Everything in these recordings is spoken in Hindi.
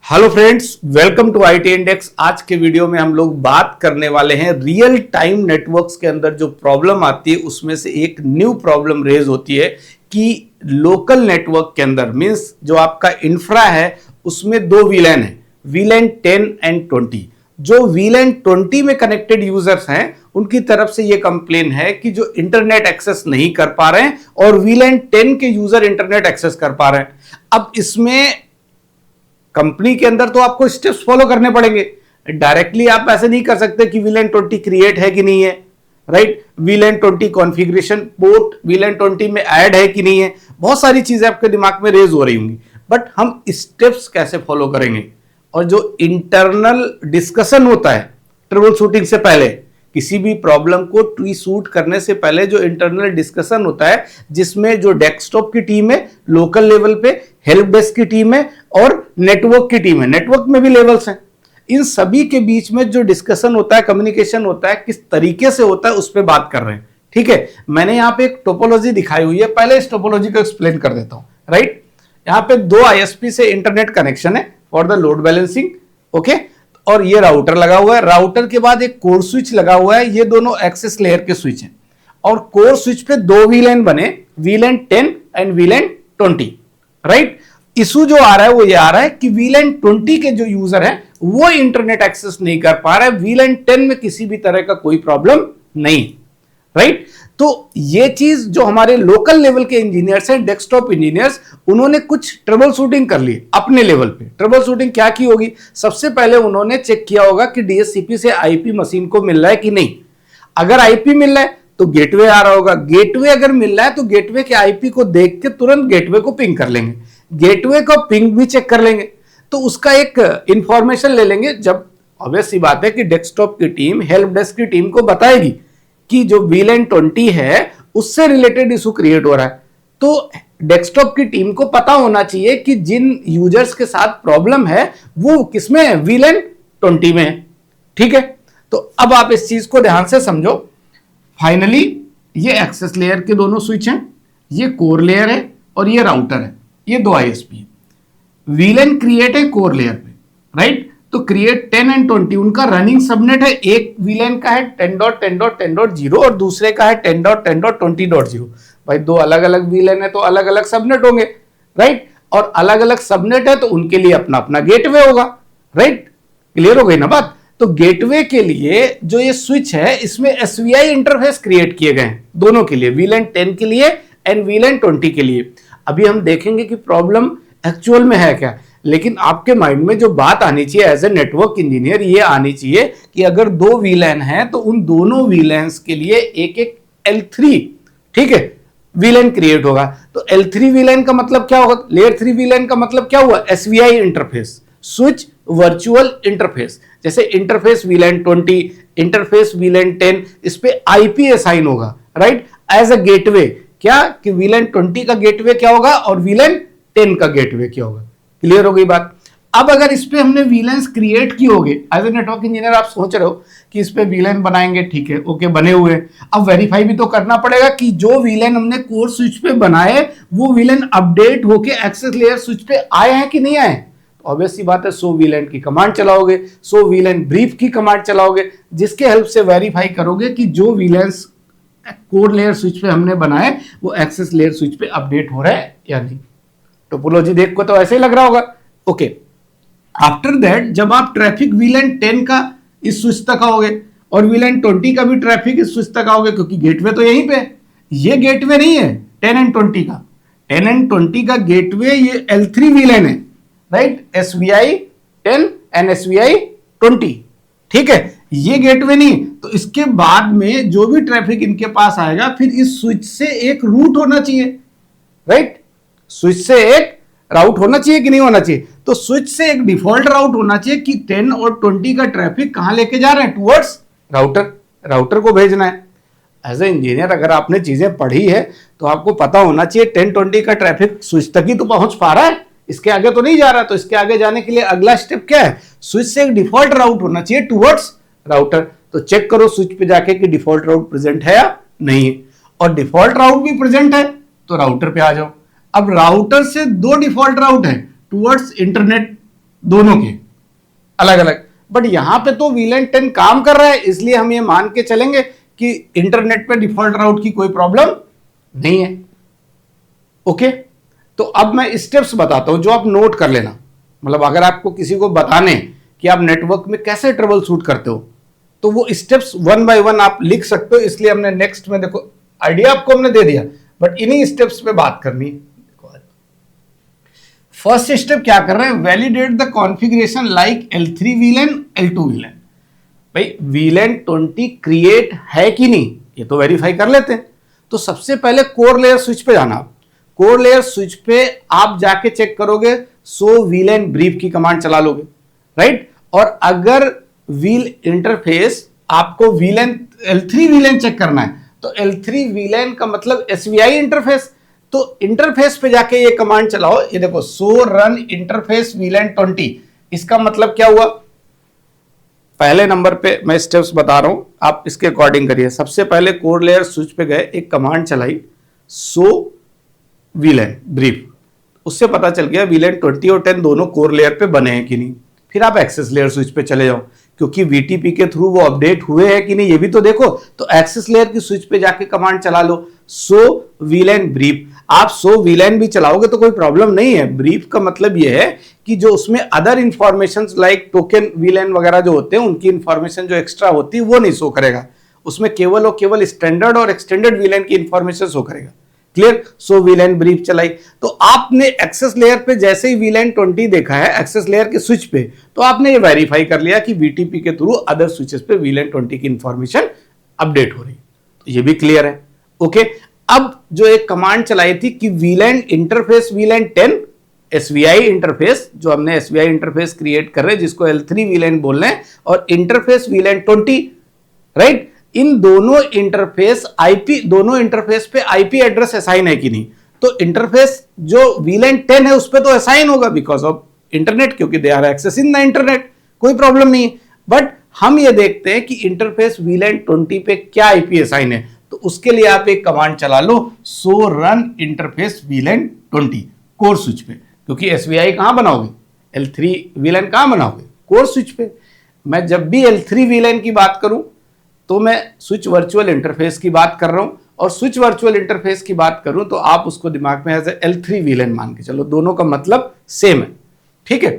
Hello friends, welcome to IT index. आज के वीडियो में हम लोग बात करने वाले हैं रियल टाइम नेटवर्क्स के अंदर जो प्रॉब्लम आती है उसमें से एक न्यू प्रॉब्लम रेज होती है कि लोकल नेटवर्क के अंदर मींस जो आपका इंफ्रा है उसमें दो वीलैन है, वीलैन 10 एंड 20। जो वीलैन 20 में कनेक्टेड यूजर्स हैं उनकी तरफ से यह कंप्लेन है कि जो इंटरनेट एक्सेस नहीं कर पा रहे हैं और वीलैन 10 के यूजर इंटरनेट एक्सेस कर पा रहे हैं। अब इसमें कंपनी के अंदर तो आपको स्टेप्स फॉलो करने पड़ेंगे। डायरेक्टली आप ऐसे नहीं कर सकते कि वीलैन 20 क्रिएट है कि नहीं है, राइट। वीलैन 20 कॉन्फ़िगरेशन पोर्ट वीलैन 20 में ऐड है कि नहीं है, बहुत सारी चीजें आपके दिमाग में रेज हो रही होंगी। बट हम स्टेप्स कैसे फॉलो करेंगे और जो इंटरनल डिस्कशन होता है ट्रबल शूटिंग से पहले, किसी भी प्रॉब्लम को ट्री शूट करने से पहले जो इंटरनल डिस्कशन होता है जिसमें जो डेस्कटॉप की टीम है, लोकल लेवल पे हेल्प डेस्क की टीम है और नेटवर्क की टीम है, नेटवर्क में भी लेवल्स हैं, इन सभी के बीच में जो डिस्कशन होता है, कम्युनिकेशन होता है, किस तरीके से होता है उस पर बात कर रहे हैं। ठीक है, मैंने यहां पे एक टोपोलॉजी दिखाई हुई है, पहले इस टोपोलॉजी को एक्सप्लेन कर देता हूं। राइट, यहां पे दो आईएसपी से इंटरनेट कनेक्शन है for the load balancing. Okay, और ये राउटर लगा हुआ है, राउटर के बाद एक कोर स्विच लगा हुआ है, ये दोनों एक्सेस लेयर के स्विच हैं और कोर स्विच पे दो वीलैन बने, वीलैन 10 एंड वीलैन 20। राइट, इशू जो आ रहा है वो ये आ रहा है कि वीलैन 20 के जो यूजर हैं वो इंटरनेट एक्सेस नहीं कर पा रहे, वीलैन 10 में किसी भी तरह का कोई प्रॉब्लम नहीं। राइट, तो ये चीज जो हमारे लोकल लेवल के इंजीनियर्स हैं, डेस्कटॉप इंजीनियर्स, उन्होंने कुछ ट्रबल शूटिंग कर ली अपने लेवल पे। ट्रबल शूटिंग क्या की होगी, सबसे पहले उन्होंने चेक किया होगा कि डीएचसीपी से आईपी मशीन को मिल रहा है कि नहीं। अगर आईपी मिल रहा है तो गेटवे आ रहा होगा, गेटवे अगर मिल रहा है तो गेटवे के आईपी को देख के तुरंत गेटवे को पिंग कर लेंगे, गेटवे का पिंग भी चेक कर लेंगे, तो उसका एक इंफॉर्मेशन ले लेंगे। जब ऑब्वियस सी बात है कि डेस्कटॉप की टीम हेल्प डेस्क की टीम को बताएगी कि जो वीलैन 20 है उससे रिलेटेड इशू क्रिएट हो रहा है, तो डेस्कटॉप की टीम को पता होना चाहिए कि जिन यूजर्स के साथ प्रॉब्लम है वो किसमें है, वीलैन 20 में है। ठीक है, तो अब आप इस चीज को ध्यान से समझो। फाइनली ये एक्सेस लेयर के दोनों स्विच हैं, ये कोर लेयर है और ये राउटर है, ये दो आईएसपी है। वीलैन क्रिएट है कोर लेयर पे, राइट। तो क्रिएट 10 एंड 20 उनका रनिंग सबनेट है, एक वीलैन का है 10.10.10.0 और दूसरे का है 10.10.20.0। भाई दो अलग अलग वीलैन है तो अलग अलग सबनेट होंगे, राइट। और अलग अलग सबनेट है तो उनके लिए अपना अपना गेटवे होगा, राइट। क्लियर हो गई ना बात। तो गेटवे के लिए जो ये स्विच है इसमें एसवीआई इंटरफेस क्रिएट किए गए हैं दोनों के लिए, वीलैन 10 के लिए एंड वीलैन 20 के लिए। अभी हम देखेंगे कि प्रॉब्लम एक्चुअल में है क्या, लेकिन आपके माइंड में जो बात आनी चाहिए एज ए नेटवर्क इंजीनियर ये आनी चाहिए कि अगर दो वीलैन हैं तो उन दोनों वीलैन्स के लिए एक एक L3, ठीक है, वीलैन क्रिएट होगा। तो L3 वीलैन का मतलब क्या होगा, लेयर 3 वीलैन का मतलब क्या हुआ, एसवीआई इंटरफेस, स्विच वर्चुअल इंटरफेस। जैसे इंटरफेस वीलैन 20, इंटरफेस वीलैन 10, इस पे आईपी असाइन होगा, राइट, एज अ गेटवे। क्या कि वीलैन 20 का गेटवे क्या होगा और वीलैन 10 का गेटवे क्या होगा। क्लियर हो गई बात। अब अगर इस पे हमने वीलैन्स क्रिएट किए होंगे एज ए नेटवर्क इंजीनियर, आप सोच रहे हो कि इस पे वीलैन बनाएंगे, ठीक है, ओके, बने हुए हैं। अब वेरीफाई भी तो करना पड़ेगा कि जो वीलैन हमने कोर स्विच पे बनाए वो वीलैन अपडेट होके एक्सेस लेयर स्विच पे आए हैं कि नहीं आए। तो ऑब्वियस सी बात है, सो वीलैन की कमांड चलाओगे, सो वीलैन ब्रीफ की कमांड चलाओगे, जिसके हेल्प से वेरीफाई करोगे कि जो वीलैन्स कोर लेयर स्विच पे हमने बनाए वो एक्सेस लेयर स्विच पे अपडेट हो रहा है या नहीं। टोपोलॉजी देख को तो ऐसे ही लग रहा होगा। ओके, आफ्टर दैट जब आप ट्रैफिक वीलैन 10 का इस स्विच तक आओगे और वीलैन 20 का भी ट्रैफिक इस स्विच तक आओगे, क्योंकि गेटवे तो यहीं पे है, ये गेटवे नहीं है 10 एंड 20 का, 10 एंड 20 का गेटवे ये L3 वीलैन है, राइट, एसवीआई 10 एंड एसवीआई 20। ठीक है, ये गेटवे नहीं। तो इसके बाद में जो भी ट्रैफिक इनके पास आएगा फिर इस स्विच से एक रूट होना चाहिए, राइट, स्विच से एक राउट होना चाहिए कि नहीं होना चाहिए। तो स्विच से एक डिफॉल्ट राउट होना चाहिए कि 10 और 20 का ट्रैफिक कहां लेके जा रहे हैं, टुवर्ड्स राउटर, राउटर को भेजना है। एज ए इंजीनियर अगर आपने चीजें पढ़ी है तो आपको पता होना चाहिए 10-20 का ट्रैफिक स्विच तक ही तो पहुंच पा रहा है, इसके आगे तो नहीं जा रहा। तो इसके आगे जाने के लिए अगला स्टेप क्या है, स्विच से एक डिफॉल्ट राउट होना चाहिए टुवर्ड्स राउटर। तो चेक करो स्विच पे जाके कि डिफॉल्ट राउट प्रेजेंट है या नहीं है, और डिफॉल्ट राउट भी प्रेजेंट है तो राउटर पे आ जाओ। अब राउटर से दो डिफॉल्ट राउट है टुवर्ड्स इंटरनेट, दोनों के अलग अलग, बट यहां पे तो VLAN 10 काम कर रहा है, इसलिए हम ये मान के चलेंगे कि इंटरनेट पे डिफॉल्ट राउट की कोई प्रॉब्लम नहीं है। ओके, तो अब मैं स्टेप्स बताता हूं जो आप नोट कर लेना। मतलब अगर आपको किसी को बताने कि आप नेटवर्क में कैसे ट्रबल शूट करते हो, तो वो स्टेप्स वन बाय वन आप लिख सकते हो। इसलिए हमने नेक्स्ट में, देखो आइडिया आपको हमने दे दिया, बट इन्हीं स्टेप्स पे बात करनी है। फर्स्ट स्टेप क्या कर रहे हैं, validate the configuration like L3 VLAN L2 VLAN। भाई VLAN 20 क्रिएट है कि नहीं, ये तो वेरीफाई कर लेते हैं। तो सबसे पहले कोर लेयर स्विच पे जाना। आप कोर लेयर स्विच पे आप जाके चेक करोगे, सो VLAN ब्रीफ की कमांड चला लोगे, राइट। और अगर व्हील इंटरफेस आपको VLAN L3 VLAN चेक करना है, तो L3 VLAN का मतलब SVI इंटरफेस, तो इंटरफेस पे जाके ये कमांड चलाओ। ये देखो, सो रन इंटरफेस VLAN 20। इसका मतलब क्या हुआ, पहले नंबर पे मैं स्टेप्स बता रहा हूं, आप इसके अकॉर्डिंग करिए। सबसे पहले कोर लेयर स्विच पे गए, एक कमांड चलाई सो VLAN ब्रीफ, उससे पता चल गया VLAN 20 और 10 दोनों कोर लेयर पे बने हैं कि नहीं। फिर आप एक्सेस लेयर स्विच पे चले जाओ, क्योंकि VTP के थ्रू वो अपडेट हुए हैं कि नहीं ये भी तो देखो। तो एक्सेस लेयर की स्विच पे जाके कमांड चला लो, सो VLAN ब्रीफ। आप सो VLAN भी चलाओगे तो कोई प्रॉब्लम नहीं है। ब्रीफ का मतलब ये है कि जो उसमें other information like token VLAN वगैरह जो होते हैं, उनकी इंफॉर्मेशन जो एक्स्ट्रा होती है वो नहीं शो करेगा। उसमें केवल और केवल स्टैंडर्ड और एक्सटेंडेड VLAN की इंफॉर्मेशन शो करेगा। क्लियर, सो VLAN ब्रीफ चलाई। तो आपने एक्सेस लेयर पे जैसे ही VLAN 20 देखा है एक्सेस लेयर के स्विच पे, तो आपने ये वेरीफाई कर लिया कि VTP के थ्रू अदर स्विचेस पे VLAN 20 की इंफॉर्मेशन अपडेट हो रही है। तो ये भी क्लियर है। ओके, अब जो एक कमांड चलाई थी कि VLAN interface VLAN 10 SVI interface, जो हमने SVI इंटरफेस क्रिएट कर रहे हैं जिसको L3 VLAN बोल रहे हैं, और इंटरफेस VLAN 20, राइट। इन दोनों इंटरफेस पे IP एड्रेस असाइन है कि नहीं। तो इंटरफेस जो VLAN 10 है उस पे तो असाइन होगा बिकॉज ऑफ इंटरनेट, क्योंकि they are accessing the internet, कोई प्रॉब्लम नहीं है। बट हम ये देखते हैं कि इंटरफेस VLAN 20 पे क्या IP असाइन है, तो उसके लिए आप एक कमांड चला लो, so run interface VLAN 20 core switch पे। क्योंकि SVI कहां बनाओगे, L3 VLAN कहां बनाओगे, कोर स्विच पे। मैं जब भी L3 VLAN की बात करूं तो मैं स्विच वर्चुअल इंटरफेस की बात कर रहा हूं, और स्विच वर्चुअल इंटरफेस की बात करूं तो आप उसको दिमाग में एज L3 VLAN मान के चलो, दोनों का मतलब सेम है, ठीक है।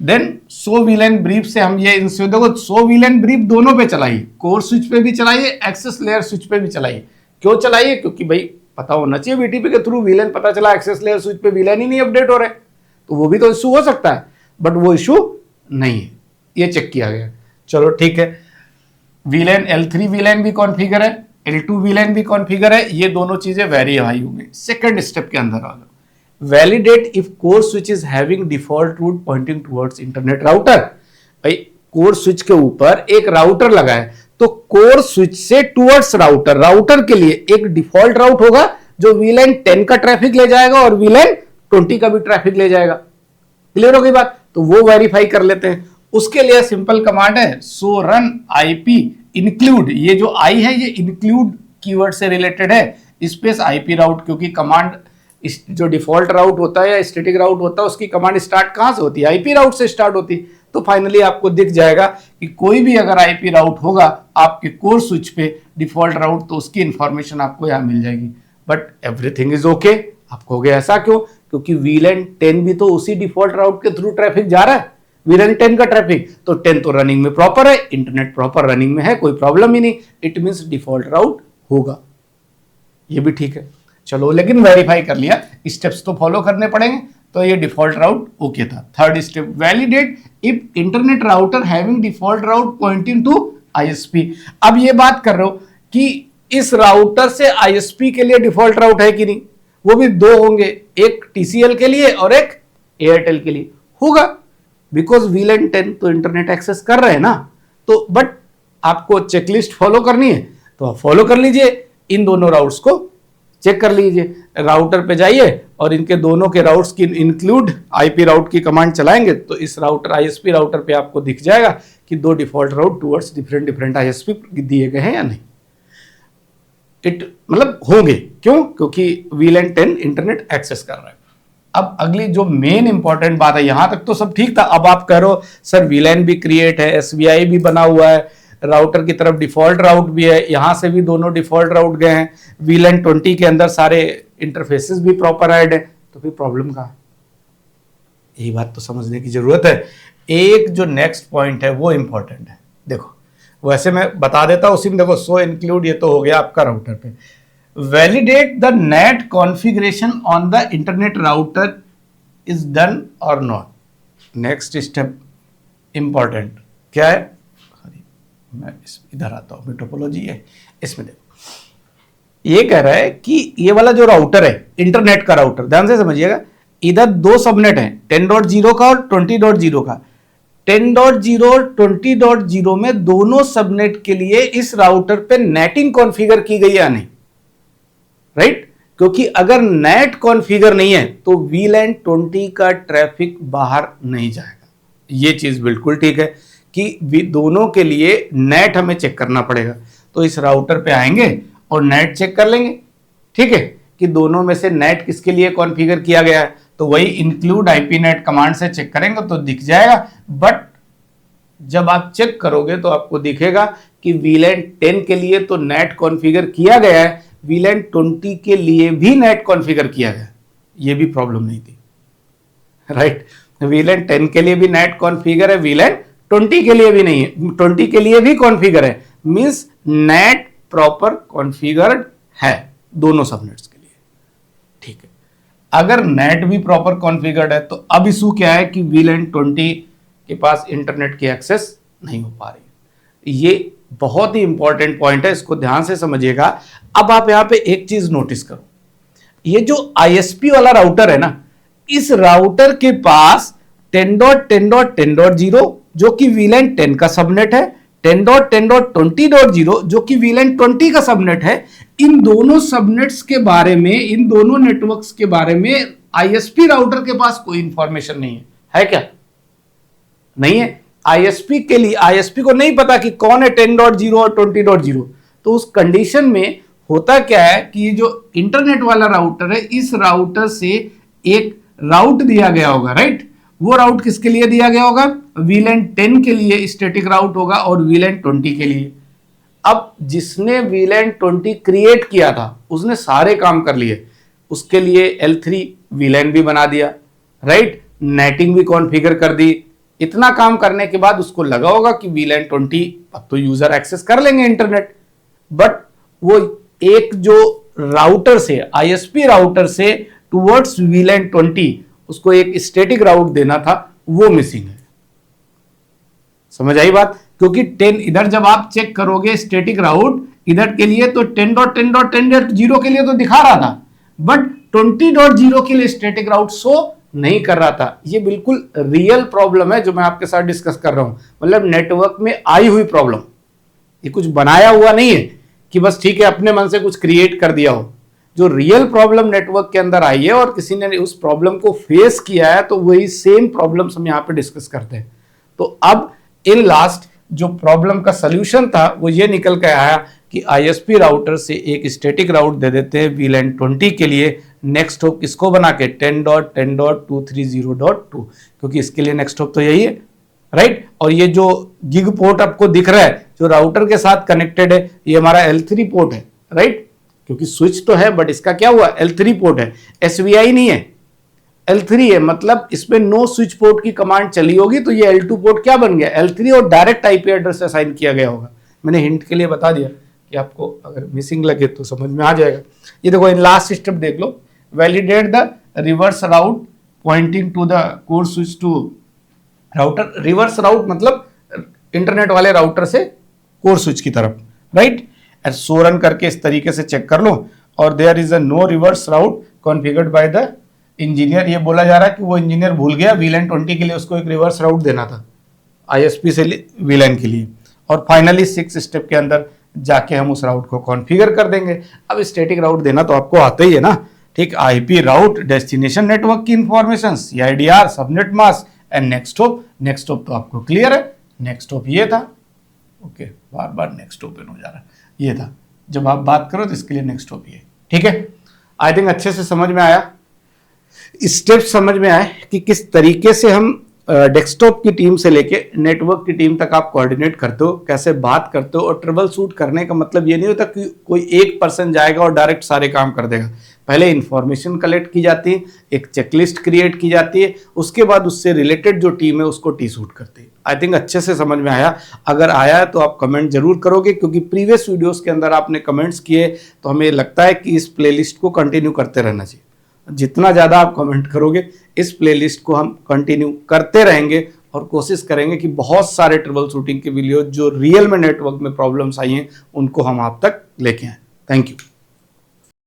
देन सो VLAN ब्रीफ से हम ये देखो, सो VLAN ब्रीफ दोनों पे चलाइए, कोर स्विच पे भी चलाइए, एक्सेस लेयर स्विच पे भी चलाइए। क्यों चलाइए, क्योंकि भाई पता होना चाहिए VTP के थ्रू VLAN पता चला, एक्सेस लेयर स्विच पे VLAN ही नहीं अपडेट हो रहे, तो वो भी तो इशू हो सकता है, बट वो इशू नहीं है, ये चेक किया गया। चलो ठीक है, VLAN L3 VLAN भी कॉन्फ़िगर है, L2 VLAN भी कॉन्फ़िगर है, ये दोनों चीजें वेरीफाई होंगी। सेकंड स्टेप के अंदर आ जाओ, validate if core switch is having default route pointing towards internet router. भाई कोर स्विच के ऊपर एक राउटर लगा है, तो कोर स्विच से टुवर्ड्स राउटर के लिए एक डिफॉल्ट राउट होगा जो VLAN 10 का ट्रैफिक ले जाएगा और VLAN 20 का भी ट्रैफिक ले जाएगा। क्लियर हो गई बात, तो वो वेरीफाई कर लेते हैं। उसके लिए सिंपल कमांड है, सो रन IP इंक्लूड, ये जो I है ये इंक्लूड कीवर्ड से रिलेटेड है, स्पेस IP राउट, क्योंकि कमांड जो डिफॉल्ट राउट होता है या स्टैटिक राउट होता है उसकी कमांड स्टार्ट कहां से होती है, IP राउट से स्टार्ट होती है। तो फाइनली आपको दिख जाएगा कि कोई भी अगर IP राउट होगा आपके कोर स्विच पे डिफॉल्ट राउट, तो उसकी इंफॉर्मेशन आपको यहां मिल जाएगी। But everything is okay. आपको हो गया ऐसा क्यों, क्योंकि VLAN 10 भी तो उसी डिफॉल्ट राउट के थ्रू ट्रैफिक जा रहा है, VLAN 10 का ट्रैफिक, तो 10 तो रनिंग में प्रॉपर है, इंटरनेट प्रॉपर रनिंग में है, कोई प्रॉब्लम ही नहीं, इट मींस डिफॉल्ट राउट होगा, ये भी ठीक है। चलो, लेकिन वेरीफाई कर लिया, स्टेप्स तो फॉलो करने पड़ेंगे, तो ये डिफॉल्ट राउट ओके था। Third step, validate if internet router having default route pointing to ISP। अब ये बात कर रहे हो कि इस राउटर से ISP के लिए डिफॉल्ट राउट है कि नहीं, वो भी दो होंगे, एक TCL के लिए और एक एयरटेल के लिए होगा, बिकॉज VLAN 10 तो इंटरनेट एक्सेस कर रहे हैं ना। तो बट आपको चेकलिस्ट फॉलो करनी है तो आप फॉलो कर लीजिए, इन दोनों राउट्स को चेक कर लीजिए, राउटर पे जाइए और इनके दोनों के राउट्स की इंक्लूड IP राउट की कमांड चलाएंगे तो इस राउटर ISP राउटर पे आपको दिख जाएगा कि दो डिफॉल्ट राउट टुवर्ड्स डिफरेंट ISP दिए गए हैं या नहीं। इट मतलब होंगे, क्यों, क्योंकि VLAN 10 इंटरनेट एक्सेस कर रहा है। अब अगली जो मेन इंपॉर्टेंट बात है, यहां तक तो सब ठीक था। अब आप कह रहे हो सर वीलैन भी क्रिएट है, एसवीआई भी बना हुआ है, राउटर की तरफ डिफॉल्ट राउट भी है, यहां से भी दोनों डिफॉल्ट राउट गए हैं, वीलैन 20 के अंदर सारे इंटरफेसेस भी प्रॉपर ऐड है, तो फिर प्रॉब्लम कहां है? यही बात तो समझने की जरूरत है। एक जो नेक्स्ट पॉइंट है वो इंपॉर्टेंट है। देखो वैसे मैं बता देता हूं उसी में, देखो सो इंक्लूड ये तो हो गया आपका राउटर पे। Validate the net configuration on the internet router is done और नॉट। नेक्स्ट स्टेप इंपॉर्टेंट क्या है? मैं इधर आता हूं, टोपोलॉजी है इसमें। देखो ये कह रहा है कि ये वाला जो राउटर है इंटरनेट का राउटर, ध्यान से समझिएगा, इधर दो सबनेट हैं 10.0 का और 20.0 का। 10.0 और 20.0 में दोनों सबनेट के लिए इस राउटर पे नेटिंग कॉन्फ़िगर की गई है नहीं, राइट? क्योंकि अगर नेट कॉन्फ़िगर नहीं है तो VLAN 20 का ट्रैफिक बाहर नहीं जाएगा। ये चीज बिल्कुल ठीक है कि दोनों के लिए नेट हमें चेक करना पड़ेगा। तो इस राउटर पे आएंगे और नेट चेक कर लेंगे, ठीक है, कि दोनों में से नेट किसके लिए कॉन्फ़िगर किया गया है। तो वही इंक्लूड आईपी नेट कमांड से चेक करेंगे तो दिख जाएगा। बट जब आप चेक करोगे तो आपको दिखेगा कि VLAN 10 के लिए तो नेट कॉन्फ़िगर किया गया है, VLAN 20 के लिए भी नेट कॉन्फ़िगर किया गया। ये भी प्रॉब्लम नहीं थी, राइट? VLAN 10 के लिए भी नेट कॉन्फ़िगर है, VLAN 20 के लिए भी नहीं है, 20 के लिए भी कॉन्फ़िगर है, मींस नेट प्रॉपर कॉन्फ़िगर्ड है दोनों सबनेट्स के लिए, ठीक है। अगर नेट भी प्रॉपर कॉन्फ़िगर्ड है तो अब इशू क्या है कि VLAN 20 के पास इंटरनेट की एक्सेस नहीं हो पा रही। ये बहुत ही इंपॉर्टेंट पॉइंट है, इसको ध्यान से समझिएगा। अब आप यहां पे एक चीज नोटिस करो, ये जो ISP वाला राउटर है ना, इस राउटर के पास 10.10.10.0 जो कि VLAN 10 का सबनेट है, 10.10.20.0 जो कि VLAN 20 का सबनेट है। इन दोनों सबनेट्स के बारे में, इन दोनों नेटवर्क्स के बारे में ISP राउटर के पास कोई इंफॉर्मेशन नहीं है क्या? नहीं है। ISP के लिए, ISP को नहीं पता कि कौन है 10.0 और 20.0। तो उस कंडीशन में होता क्या है कि जो इंटरनेट वाला राउटर है, इस राउटर से एक राउट दिया गया होगा, राइट? वो राउट किसके लिए दिया गया होगा? VLAN 10 के लिए स्टैटिक राउट होगा और VLAN 20 के लिए। अब जिसने VLAN 20 क्रिएट किया था उसने सारे काम कर लिए, उसके लिए L3 VLAN भी बना दिया, राइट? नेटिंग भी कॉन्फ़िगर कर दी। इतना काम करने के बाद उसको लगा होगा कि VLAN 20 अब तो यूजर एक्सेस कर लेंगे इंटरनेट, बट वो एक जो राउटर से, ISP राउटर से टुवर्ड्स VLAN 20 उसको एक स्टैटिक राउट देना था, वो मिसिंग है। समझ आई बात? क्योंकि 10 इधर जब आप चेक करोगे स्टैटिक राउट इधर के लिए तो 10.10.10.0 के लिए तो दिखा रहा था, बट 20.0 के लिए स्टैटिक राउट शो नहीं कर रहा था। ये बिल्कुल रियल प्रॉब्लम है जो मैं आपके साथ डिस्कस कर रहा हूं, मतलब नेटवर्क में आई हुई प्रॉब्लम। ये कुछ बनाया हुआ नहीं है कि बस ठीक है अपने मन से कुछ क्रिएट कर दिया हो। जो रियल प्रॉब्लम नेटवर्क के अंदर आई है और किसी ने उस प्रॉब्लम को फेस किया है, तो वही सेम प्रॉब्लम्स हम यहां पे डिस्कस करते हैं। तो अब इन लास्ट जो प्रॉब्लम का सॉल्यूशन था वो ये निकल के आया कि ISP राउटर से एक स्टैटिक राउट दे देते हैं VLAN 20 के लिए, नेक्स्ट हॉप किसको बना के 10.10.230.2, क्योंकि इसके लिए नेक्स्ट हॉप तो यही है, राइट? और ये जो गिग पोर्ट आपको दिख रहा है जो राउटर के साथ कनेक्टेड है, ये हमारा L3 पोर्ट है, राइट? क्योंकि स्विच तो है बट इसका क्या हुआ? L3 पोर्ट है, SVI नहीं है, L3 है। मतलब इसमें नो स्विच पोर्ट की कमांड चली होगी तो ये L2 पोर्ट क्या बन गया? L3, और डायरेक्ट IP एड्रेस असाइन किया गया होगा। मैंने हिंट के लिए बता दिया कि आपको अगर मिसिंग लगे तो समझ में आ जाएगा। ये देखो इन लास्ट स्टेप देख लो, validate the reverse route pointing to the core switch to router. Reverse route मतलब इंटरनेट वाले राउटर से कोर स्विच की तरफ, राइट? सो रन करके इस तरीके से चेक कर लो, और there is a no reverse route configured by the engineer. ये बोला जा रहा है कि वो इंजीनियर भूल गया VLAN 20 के लिए उसको एक रिवर्स राउट देना था ISP से VLAN के लिए। और फाइनली 6 स्टेप के अंदर जाके हम उस राउट को कॉन्फ़िगर कर देंगे। अब स्टैटिक राउट देना तो आपको आता ही है ना, ठीक? IP राउट, डेस्टिनेशन नेटवर्क की information, CIDR, subnet mask and next hop. Next hop तो आपको क्लियर है, नेक्स्ट हॉप ये था, ओके, बार बार नेक्स्ट ओपन हो जा रहा है, ये था। जब आप बात करो तो इसके लिए नेक्स्ट हॉप ये, ठीक है? आई थिंक अच्छे से समझ में आया। स्टेप समझ में आए कि किस तरीके से हम डेस्कटॉप की टीम से लेके नेटवर्क की टीम तक आप कोऑर्डिनेट करते हो, कैसे बात करते हो। और ट्रबल शूट करने का मतलब ये नहीं होता कि कोई एक पर्सन जाएगा और डायरेक्ट सारे काम कर देगा। पहले इंफॉर्मेशन कलेक्ट की जाती है, एक चेकलिस्ट क्रिएट की जाती है, उसके बाद उससे रिलेटेड जो टीम है उसको टी शूट करती है। आई थिंक अच्छे से समझ में आया। अगर आया है तो आप कमेंट जरूर करोगे, क्योंकि प्रीवियस वीडियोस के अंदर आपने कमेंट्स किए तो हमें लगता है कि इस प्लेलिस्ट को कंटिन्यू करते रहना चाहिए। जितना ज़्यादा आप कमेंट करोगे इस प्लेलिस्ट को हम कंटिन्यू करते रहेंगे और कोशिश करेंगे कि बहुत सारे ट्रबल शूटिंग के वीडियो जो रियल में नेटवर्क में प्रॉब्लम्स आई हैं उनको हम आप तक लेके आएं। Thank you.